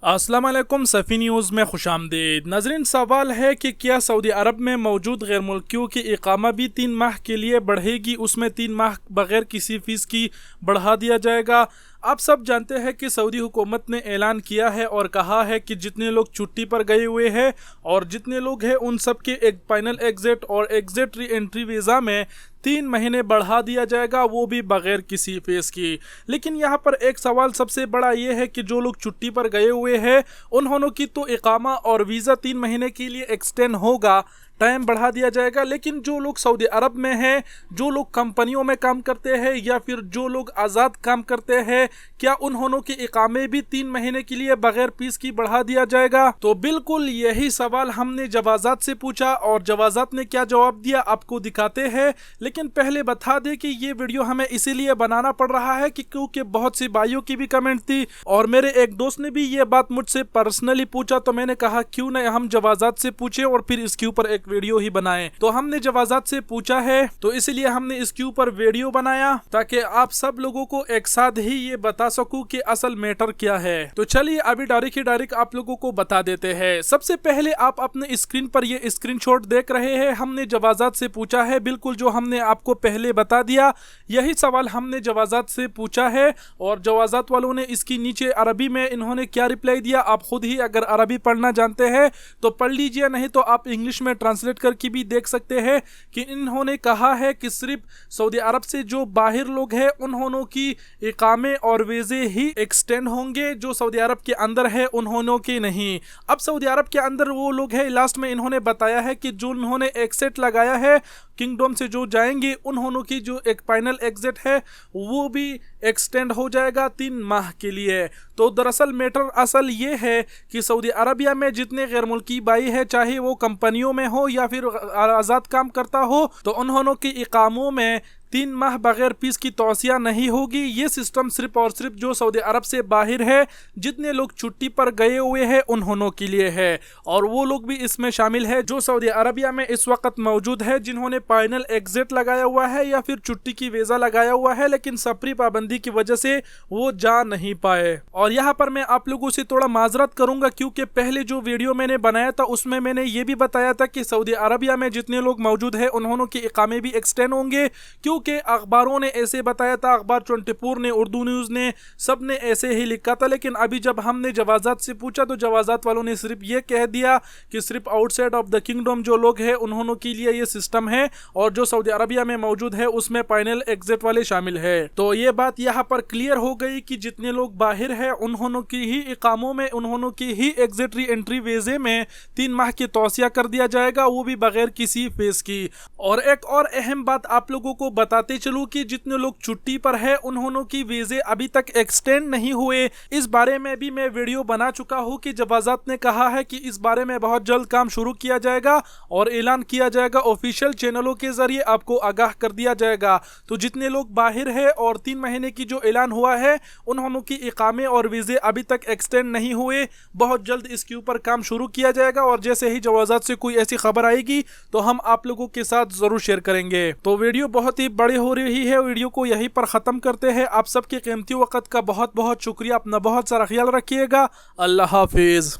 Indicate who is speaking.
Speaker 1: अस्सलाम वालेकुम, सफ़ी न्यूज़ में खुशामदीद। नाज़रीन, सवाल है कि क्या सऊदी अरब में मौजूद गैर मुल्कियों की इकामा भी 3 माह के लिए बढ़ेगी, उसमें 3 माह बगैर किसी फ़ीस की बढ़ा दिया जाएगा। आप सब जानते हैं कि सऊदी हुकूमत ने ऐलान किया है और कहा है कि जितने लोग छुट्टी पर गए हुए हैं और जितने लोग हैं उन सब के एक फाइनल एग्ज़िट और एग्ज़िट री एंट्री वीज़ा में 3 महीने बढ़ा दिया जाएगा, वो भी बगैर किसी फीस की। लेकिन यहाँ पर एक सवाल सबसे बड़ा ये है कि जो लोग छुट्टी पर गए हुए हैं उन्होंने की तो इकामा और वीज़ा 3 महीने के लिए एक्सटेंड होगा, टाइम बढ़ा दिया जाएगा। लेकिन जो लोग सऊदी अरब में हैं, जो लोग कंपनियों में काम करते हैं या फिर जो लोग आज़ाद काम करते हैं, क्या उन्होंने के इकामे भी 3 महीने के लिए बगैर फीस की बढ़ा दिया जाएगा? तो बिल्कुल यही सवाल हमने जवाजात से पूछा और जवाजात ने क्या जवाब दिया आपको दिखाते हैं। लेकिन पहले बता दें कि ये वीडियो हमें इसीलिए बनाना पड़ रहा है कि क्योंकि बहुत सी भाइयों की भी कमेंट थी और मेरे एक दोस्त ने भी ये बात मुझसे पर्सनली पूछा, तो मैंने कहा क्यों ना हम जवाजात से पूछे और फिर इसके ऊपर एक वीडियो ही बनाए। तो हमने जवाजात से पूछा है तो इसलिए हमने इसके ऊपर वीडियो बनाया ताकि आप सब लोगों को एक साथ ही ये बता सकूं कि असल मैटर क्या है। तो चलिए अभी डायरेक्ट आप लोगों को बता देते हैं। सबसे पहले आप अपने स्क्रीन पर ये स्क्रीनशॉट देख रहे हैं, हमने जवाजात से पूछा है, बिल्कुल जो हमने आपको पहले बता दिया यही सवाल हमने जवाजात से पूछा है। और जवाजात वालों ने इसकी नीचे अरबी में इन्होंने क्या रिप्लाई दिया, आप खुद ही अगर अरबी पढ़ना जानते हैं तो पढ़ लीजिए, नहीं तो आप इंग्लिश में ट्रांसलेट करके भी देख सकते हैं कि इन्होंने कहा है कि सिर्फ सऊदी अरब से जो बाहर लोग हैं उन्होंने की इकामे और वीज़े ही एक्सटेंड होंगे, जो सऊदी अरब के अंदर है उन्होंने के नहीं। अब सऊदी अरब के अंदर वो लोग हैं, लास्ट में इन्होंने बताया है कि जो उन्होंने एक्सेट लगाया है किंगडम से जो जाएंगे उन्होंने की जो एक फाइनल एग्जिट है वो भी एक्सटेंड हो जाएगा 3 माह के लिए। तो दरअसल मैटर असल ये है कि सऊदी अरबिया में जितने गैर मुल्की भाई है, चाहे वो कंपनियों में हो या फिर आज़ाद काम करता हो, तो उन्होंने की इकामों में 3 माह बगैर फीस की तौसिया नहीं होगी। ये सिस्टम सिर्फ और सिर्फ जो सऊदी अरब से बाहर है, जितने लोग छुट्टी पर गए हुए हैं उन्होंने के लिए है, और वो लोग भी इसमें शामिल है जो सऊदी अरबिया में इस वक्त मौजूद है, जिन्होंने फाइनल एग्जिट लगाया हुआ है या फिर छुट्टी की वीज़ा लगाया हुआ है, लेकिन सफरी पाबंदी की वजह से वो जा नहीं पाए। और यहाँ पर मैं आप लोगों से थोड़ा माजरत करूंगा क्योंकि पहले जो वीडियो मैंने बनाया था उसमें मैंने ये भी बताया था कि सऊदी अरबिया में जितने लोग मौजूद है उन्होंने के इकामे भी एक्सटेंड होंगे, क्योंकि अखबारों ने ऐसे बताया था, अखबार 24 ने, उर्दू न्यूज़ ने, सब ने ऐसे ही लिखा था। लेकिन अभी जब हमने जवाजात से पूछा तो जवाजात वालों ने सिर्फ ये कह दिया कि सिर्फ आउटसाइड ऑफ द किंगडम जो लोग हैं उन्होंने के लिए ये सिस्टम है और जो सऊदी अरबिया में मौजूद है उसमें फाइनल एग्जिट वाले शामिल है। तो ये बात यहाँ पर क्लियर हो गई कि जितने लोग बाहर है उन्होंने की ही इकामों में, उन्होंने की ही एग्जिट री एंट्री वीज़े में 3 माह की तौसिया कर दिया जाएगा, वो भी बगैर किसी फीस की। और एक और अहम बात आप लोगों को बताते चलूं कि जितने लोग छुट्टी पर है उन्होंने की वीज़े अभी तक एक्सटेंड नहीं हुए, इस बारे में भी मैं वीडियो बना चुका हूं कि जवाजात ने कहा है कि इस बारे में बहुत जल्द काम शुरू किया जाएगा और ऐलान किया जाएगा, ऑफिशियल चैनलों के जरिए आपको आगाह कर दिया जाएगा। तो जितने लोग बाहर है और 3 महीने की जो ऐलान हुआ है उन्होंने की इकामे और वीज़े अभी तक एक्सटेंड नहीं हुए, बहुत जल्द इसके ऊपर काम शुरू किया जाएगा। और जैसे ही जवाजात से कोई ऐसी खबर आएगी तो हम आप लोगों के साथ जरूर शेयर करेंगे। तो वीडियो बहुत ही बड़ी हो रही है, वीडियो को यहीं पर ख़त्म करते हैं। आप सबके कीमती वक्त का बहुत बहुत शुक्रिया, अपना बहुत सारा ख्याल रखिएगा। अल्लाह हाफिज़।